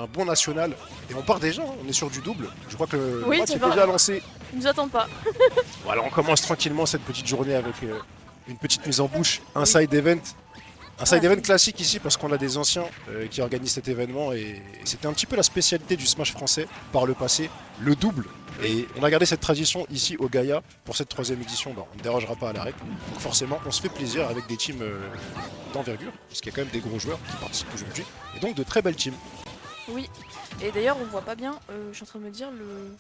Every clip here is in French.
un bon national. Et on part déjà, hein, on est sur du double. Je crois que le Oui, match c'est est vrai. déjà lancé. Ils nous attendent pas. Voilà, on commence tranquillement cette petite journée avec une petite mise en bouche, un Oui. side event. Un Ah, side event classique ici parce qu'on a des anciens qui organisent cet événement et c'était un petit peu la spécialité du Smash français par le passé, le double. Et on a gardé cette tradition ici au Gaïa pour cette 3e édition. Bah, on ne dérogera pas à la règle. Donc forcément, on se fait plaisir avec des teams d'envergure parce qu'il y a quand même des gros joueurs qui participent aujourd'hui et donc de très belles teams. Oui. Et d'ailleurs, on voit pas bien. Je suis en train de me dire le.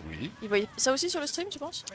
Oui. Ils voyaient ça aussi sur le stream, tu penses?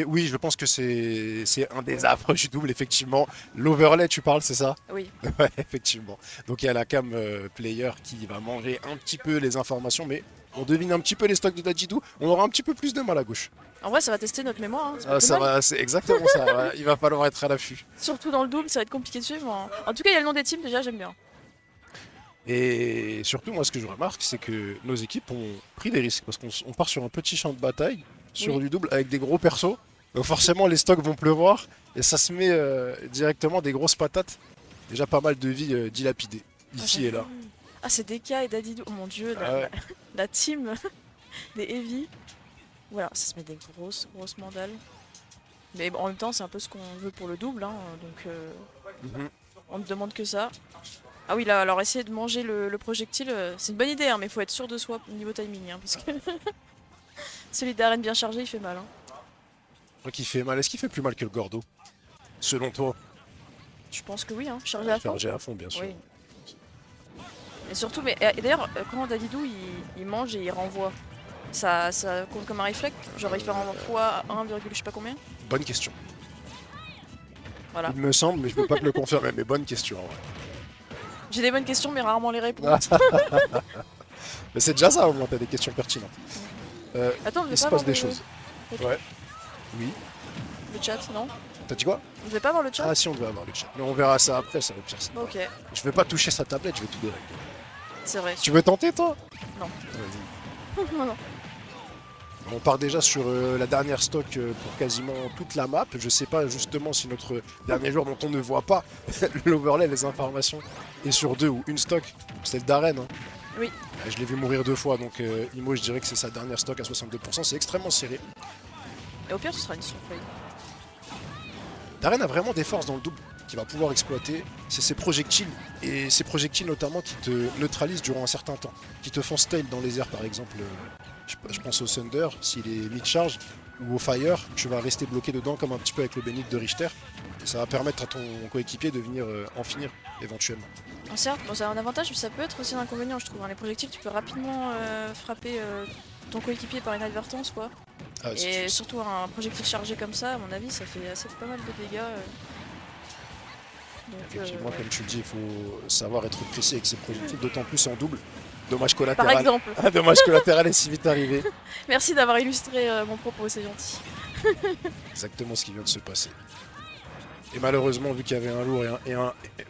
Oui, je pense que c'est un des affres du double effectivement. L'overlay, tu parles, c'est ça? Oui. Ouais, effectivement. Donc il y a la cam player qui va manger un petit peu les informations, mais on devine un petit peu les stocks de Dajidou. On aura un petit peu plus de mal à gauche. En vrai, ça va tester notre mémoire. Hein. C'est pas Ah, plus ça mal. va, c'est exactement ça. Ouais. Il va falloir être à l'affût. Surtout dans le double, ça va être compliqué de suivre. Hein. En tout cas, il y a le nom des teams déjà, j'aime bien. Et surtout, moi, ce que je remarque, c'est que nos équipes ont pris des risques parce qu'on part sur un petit champ de bataille, sur Oui. du double avec des gros persos. Donc forcément, les stocks vont pleuvoir et ça se met directement des grosses patates. Déjà pas mal de vies dilapidées ici et là. Ah, c'est DK et Dadidou. Oh mon dieu, Ah ouais. la team des Heavy. Voilà, ça se met des grosses mandales. Mais bon, en même temps, c'est un peu ce qu'on veut pour le double. Hein, donc, Mhm. on ne demande que ça. Ah oui, là, alors essayer de manger le projectile, c'est une bonne idée, hein, mais il faut être sûr de soi au niveau timing. Hein, parce que celui d'arène bien chargé, il fait mal. Hein. Donc il fait mal. Est-ce qu'il fait plus mal que le Gordo? Selon toi? Je pense que oui, hein, chargé à fond. Chargé à fond, bien sûr. Oui. Et surtout, mais et d'ailleurs, quand Dadidou il mange et il renvoie, ça compte comme un réflexe? Genre il fait un fois 1, je sais pas combien? Bonne question. Voilà. Il me semble, mais je peux pas te le confirmer. Mais bonne question. Ouais. J'ai des bonnes questions, mais rarement les réponses. Mais c'est déjà ça au moins, t'as des questions pertinentes. Attends, on devait Il se pas passe avoir des le... choses. Ouais. Oui. le chat, non? T'as dit quoi? On devait pas avoir le chat? Ah si, on devait avoir le chat. Mais on verra ça après, ça va être pire. Ça. Ok, Je vais pas toucher sa tablette, je vais tout dérégler. c'est vrai. Tu veux tenter toi? Non. Vas-y. non, non. On part déjà sur la dernière stock pour quasiment toute la map. Je sais pas justement si notre dernier joueur dont on ne voit pas l'overlay, les informations, est sur 2 ou une stock. C'est le d'arène. Hein. Oui. Je l'ai vu mourir 2 fois, donc Imo, je dirais que c'est sa dernière stock à 62%. C'est extrêmement serré. Et au pire, ce sera une surprise. Darren a vraiment des forces dans le double qu'il va pouvoir exploiter. C'est ses projectiles, et ces projectiles notamment qui te neutralisent durant un certain temps, qui te font stale dans les airs par exemple. Je pense au Thunder, s'il est mid-charge, ou au Fire, tu vas rester bloqué dedans comme un petit peu avec le Bénite de Richter. Et ça va permettre à ton coéquipier de venir en finir éventuellement. Alors, certes, bon, c'est un avantage, mais ça peut être aussi un inconvénient, je trouve. Hein. Les projectiles, tu peux rapidement frapper ton coéquipier par inadvertance, quoi. Ah, Et surtout un projectile chargé comme ça, à mon avis, ça fait assez pas mal de dégâts. Donc, effectivement, ouais. comme tu le dis, il faut savoir être précis avec ses projectiles, d'autant plus en double. Dommage Par collatéral. exemple. Dommage collatéral est si vite arrivé. Merci d'avoir illustré mon propos, c'est gentil. Exactement ce qui vient de se passer. Et malheureusement, vu qu'il y avait un lourd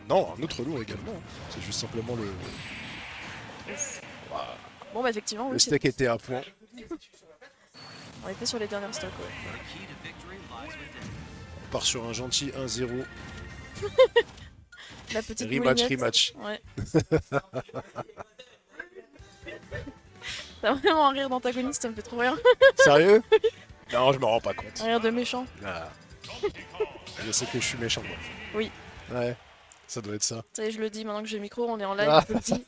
non, un autre lourd également. C'est juste simplement le Bon, bah effectivement, oui, steak était à point. on était sur les dernières stocks. Ouais. On part sur un gentil 1-0. La petite Rematch, moulinette. rematch. Ouais. T'as vraiment un rire d'antagoniste, ça me fait trop rire. Sérieux? Non, je me rends pas compte. Un rire de méchant. Ah. Je sais que je suis méchant, moi. Oui. Ouais, ça doit être ça. Ça y est, je le dis, maintenant que j'ai le micro, on est en live, Ah. je le dis.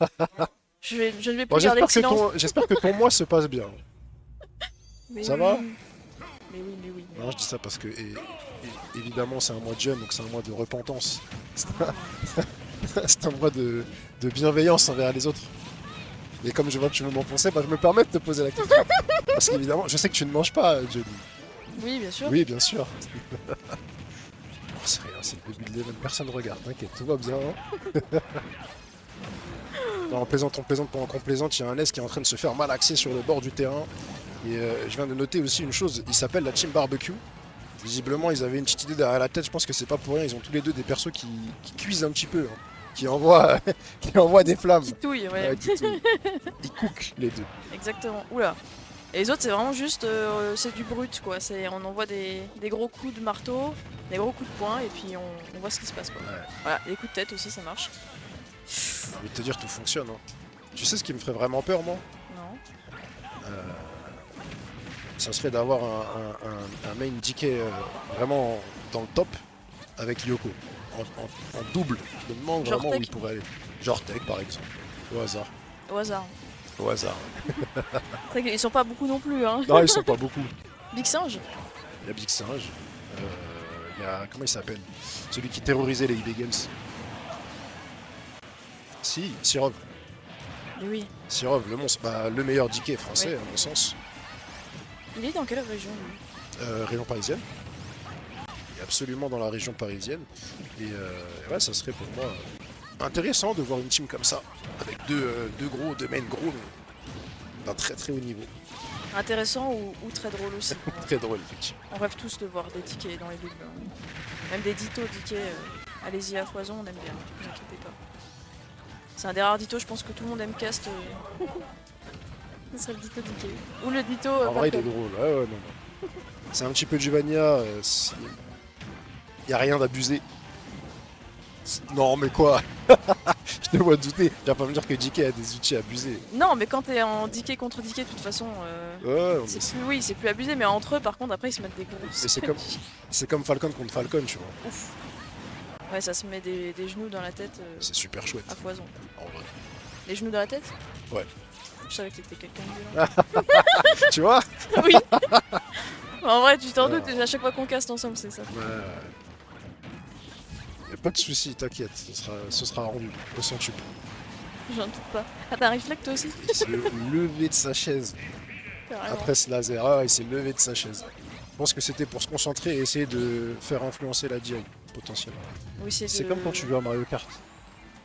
Je ne vais Bon, plus garder le silence. j'espère que ton mois se passe bien. Mais Ça oui. va? Mais oui, mais oui. Mais Non, je dis ça parce que évidemment c'est un mois de jeûne, donc c'est un mois de repentance. C'est un mois de bienveillance envers les autres. Et comme je vois que tu veux m'enfoncer, bah, je me permets de te poser la question. Parce qu'évidemment, je sais que tu ne manges pas, Johnny. Oui, bien sûr. Oui, bien sûr. Oh, c'est rien, c'est le début de l'event, personne ne regarde, t'inquiète, tout va bien. Hein. Non, on plaisante pendant qu'on plaisante, il y a un S qui est en train de se faire malaxer sur le bord du terrain. Et je viens de noter aussi une chose, il s'appelle la Team Barbecue. Visiblement, ils avaient une petite idée derrière la tête, je pense que c'est pas pour rien, ils ont tous les deux des persos qui cuisent un petit peu, hein, qui envoient des flammes. Qui touille, ouais. Ouais, qui touillent. Ils cookent les deux. Exactement. Oula. Et les autres, c'est vraiment juste, c'est du brut, quoi. On envoie des gros coups de marteau, des gros coups de poing, et puis on voit ce qui se passe, quoi. Ouais. Voilà, les coups de tête aussi, ça marche. J'ai envie de te dire, tout fonctionne. Hein. Tu sais ce qui me ferait vraiment peur, moi? Non. Ça serait d'avoir un main DK vraiment dans le top avec Lyoko. En double. Je me demande Genre vraiment où Tech. il pourrait aller. Genre Tech, par exemple. Au hasard. Au hasard. Au hasard. C'est vrai qu'ils sont pas beaucoup non plus, hein. Non, ils sont pas beaucoup. Big Singe. Il y a Big Singe. Il y a... Comment il s'appelle? Celui qui terrorisait les IB Games. Si, Sirov. Mais oui. Sirov, le monstre. Bah, le meilleur DK français, Oui. à mon sens. Il est dans quelle région, lui? Région parisienne. Il est absolument dans la région parisienne. Et ouais, ça serait pour moi intéressant de voir une team comme ça. Avec deux mains gros, mais d'un très très haut niveau. Intéressant ou très drôle aussi. Très drôle, effectivement. On rêve tous de voir des tickets dans les doubles. Même des ditos tickets. Allez-y à foison, on aime bien. Ne vous inquiétez pas. C'est un des rares ditos, je pense que tout le monde aime cast. Ce serait le dito ticket. Ou le dito. En vrai, il est Falcon. drôle. Ouais, ouais, non. C'est un petit peu du Vania. Il n'y a rien d'abusé. Non, mais quoi? Je te vois douter. Tu vas pas me dire que DK a des outils abusés. Non, mais quand t'es en diquet contre diquet, de toute façon. Ouais, mais C'est plus, oui, c'est plus abusé, mais entre eux, par contre, après, ils se mettent des gros. Mais c'est comme Falcon contre Falcon, tu vois. Ouf. Ouais, ça se met des genoux dans la tête C'est super chouette, à foison. en vrai. Les genoux dans la tête? Ouais. Je savais que t'étais quelqu'un de violent. Tu vois? Oui. En vrai, tu t'en doutes, à chaque fois qu'on caste ensemble, c'est ça. Ouais. Y a pas de soucis, t'inquiète, ce sera rendu au centuple. J'en doute pas. Ah, t'as un réflexe toi aussi? Il s'est levé de sa chaise Carrément. après ce laser. Ah, il s'est levé de sa chaise. Je pense que c'était pour se concentrer et essayer de faire influencer la DI, potentiellement. Oui, C'est de- comme quand tu joues à Mario Kart.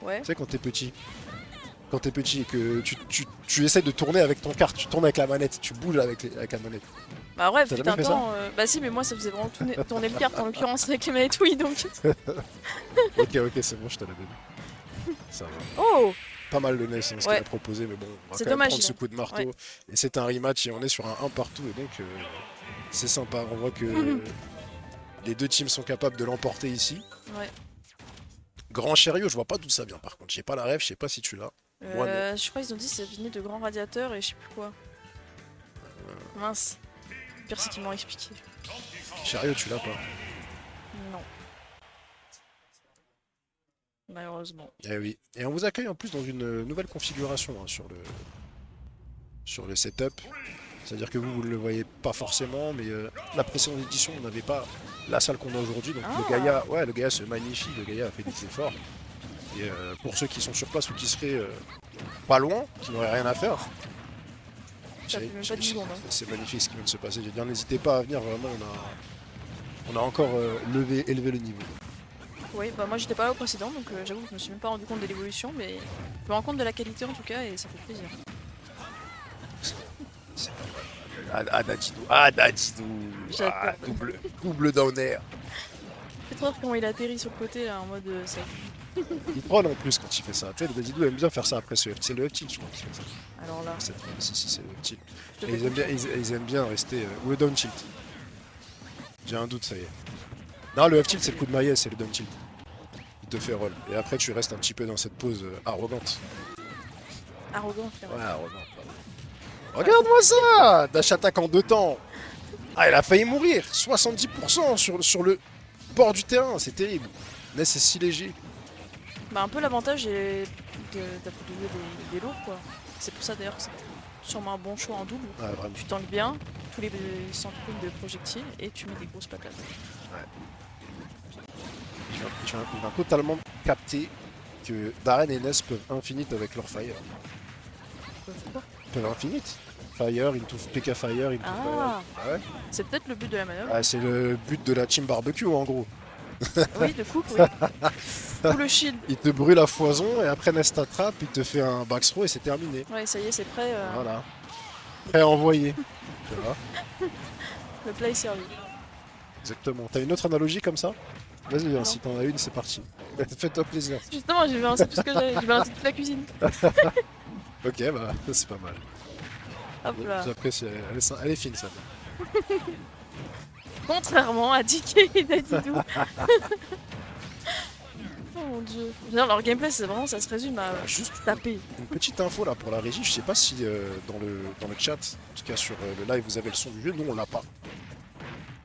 Ouais. Tu sais, quand t'es petit. Quand t'es petit et que tu essaies de tourner avec ton kart, tu tournes avec la manette, tu bouges avec la manette. Bah ouais, T'as fut jamais un fait temps. Bah si, mais moi ça faisait vraiment tourner le kart en l'occurrence avec les manettes, oui, donc. Ok, c'est bon, je te la donne. Ça va. Oh! Pas mal de naissance ce Ouais. qu'il a proposé, mais bon, on va C'est quand même dommage, prendre ce là. coup de marteau. Ouais. Et c'est un rematch et on est sur un 1 partout, et donc c'est sympa. On voit que les deux teams sont capables de l'emporter ici. Ouais. Grand chariot, je vois pas d'où ça vient par contre. J'ai pas la rêve, je sais pas si tu l'as. Moi, non. Je crois qu'ils ont dit que ça venait de grands radiateurs et je sais plus quoi. Mince. Le pire c'est qu'ils m'ont expliqué. Chariot, tu l'as pas. Non. Malheureusement. Eh oui. Et on vous accueille en plus dans une nouvelle configuration hein, sur le setup. C'est-à-dire que vous ne le voyez pas forcément, mais la précédente édition, on n'avait pas la salle qu'on a aujourd'hui. Donc le Gaïa se magnifie, le Gaïa a fait des efforts. Et pour ceux qui sont sur place ou qui seraient pas loin, qui n'auraient rien à faire, Ça fait même pas 10 secondes. Hein. c'est magnifique ce qui vient de se passer. J'ai dit, n'hésitez pas à venir, vraiment, on a encore élevé le niveau. Oui, bah moi j'étais pas là au précédent donc j'avoue que je me suis même pas rendu compte de l'évolution, mais je me rends compte de la qualité en tout cas et ça fait plaisir. Dadidou, J'adore. double down air. J'ai trop rire comment il atterrit sur le côté là en mode ça. Il troll en plus quand il fait ça. Tu sais, le Dadidou aime bien faire ça après ce F. C'est le F-tilt, je crois. Qui fait ça. Alors là, Si, c'est le F-tilt. je te Et fais confiance. ils aiment bien rester. Ou le down tilt. J'ai un doute, ça y est. Non, le F-tilt, c'est le coup de maillet, c'est le down tilt. Il te fait roll. Et après, tu restes un petit peu dans cette pose arrogante. Arrogant, frère. Ouais, arrogante. pardon. Regarde-moi ça! Dash attaque en 2 temps. Ah, il a failli mourir. 70% sur le bord du terrain, c'est terrible. Mais c'est si léger. Bah un peu l'avantage est d'appeler des lots quoi. C'est pour ça d'ailleurs que c'est sûrement un bon choix en double. Ouais, vraiment. Tu tankes bien tous les centaines de projectiles et tu mets des grosses patates. Il va totalement capter que Darren et Ness peuvent infinite avec leur fire. Quoi? Ils peuvent infinite. Fire, into PK Fire, into Ah. Fire. Ah ouais. C'est peut-être le but de la manœuvre. Ah, c'est le but de la team barbecue en gros. Oui, de coupe, oui. Ou le shield. Il te brûle à foison et après Ness t'attrape, il te fait un backthrow et c'est terminé. Ouais, ça y est, c'est prêt. Voilà. Prêt à envoyer. Tu vois. Le play est servi. Exactement. T'as une autre analogie comme ça? Vas-y, hein, Non. si t'en as une, c'est parti. Fais-toi plaisir. Justement, j'ai balancé tout ce que j'avais. J'ai balancé toute la cuisine. Ok, bah c'est pas mal. Hop là. J'apprécie, elle est fine ça. Contrairement à DK et Dadidou. Oh mon dieu. Je veux dire, leur gameplay, c'est vraiment, ça se résume à Juste taper. une petite info là pour la régie, je sais pas si dans le chat, en tout cas sur le live, vous avez le son du jeu, nous on l'a pas.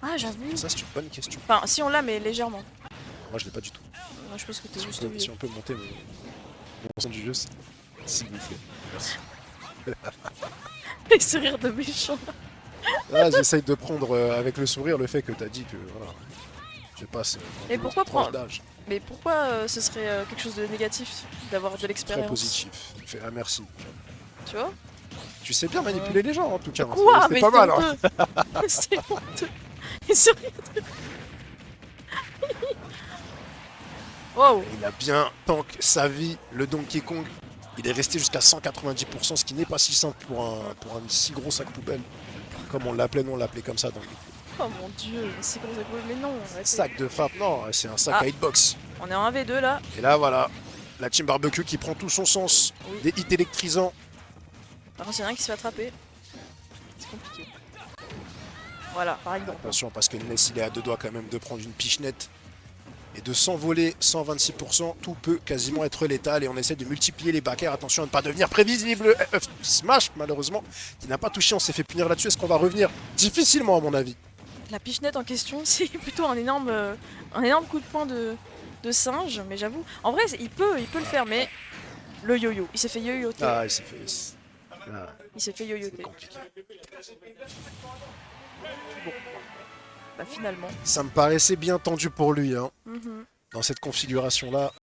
Ah, j'avoue. Ça c'est une bonne question. Enfin, si on l'a, mais légèrement. Moi je l'ai pas du tout. Moi, je pense que t'es Si juste on, peut, vieux. si on peut monter mon son du jeu, s'il vous plaît. Merci. Les sourires de méchant. Là j'essaye de prendre avec le sourire le fait que t'as dit que voilà, je passe dans Et une pourquoi autre tranche prendre- d'âge. Mais pourquoi ce serait quelque chose de négatif d'avoir de Très l'expérience? positif. Il fait, ah merci. Tu vois? Tu sais bien manipuler les gens en tout cas. hein. Quoi? C'est Mais pas c'est mal. Hein. honteux. C'est honteux. Les sourires de... Wow. Il a bien tank sa vie, le Donkey Kong. Il est resté jusqu'à 190%, ce qui n'est pas si simple pour un si gros sac poubelle. Comme on l'appelait, nous on l'appelait comme ça. Donc, Oh mon dieu, c'est comme ça que... Mais non, arrêtez. sac de frappe, non, c'est un sac Ah. à hitbox. On est en 1v2 là. Et là voilà, la team barbecue qui prend tout son sens. Oui. Des hits électrisants. Par contre, il y en a un qui se fait attraper. C'est compliqué. Voilà, par exemple. Attention parce que Ness il est à deux doigts quand même de prendre une pichenette. Et de s'envoler 126%, tout peut quasiment être létal et on essaie de multiplier les backers. Attention à ne pas devenir prévisible. Smash malheureusement, qui n'a pas touché, on s'est fait punir là-dessus. Est-ce qu'on va revenir? Difficilement à mon avis. La pichenette en question, c'est plutôt un énorme coup de poing de singe. Mais j'avoue, en vrai, il peut le faire, mais le yo-yo. Il s'est fait yo-yoter. Ah, il s'est fait... Ah, Il s'est fait c'est yo-yoter. compliqué. Bah finalement. Ça me paraissait bien tendu pour lui, hein, Mhm. dans cette configuration-là.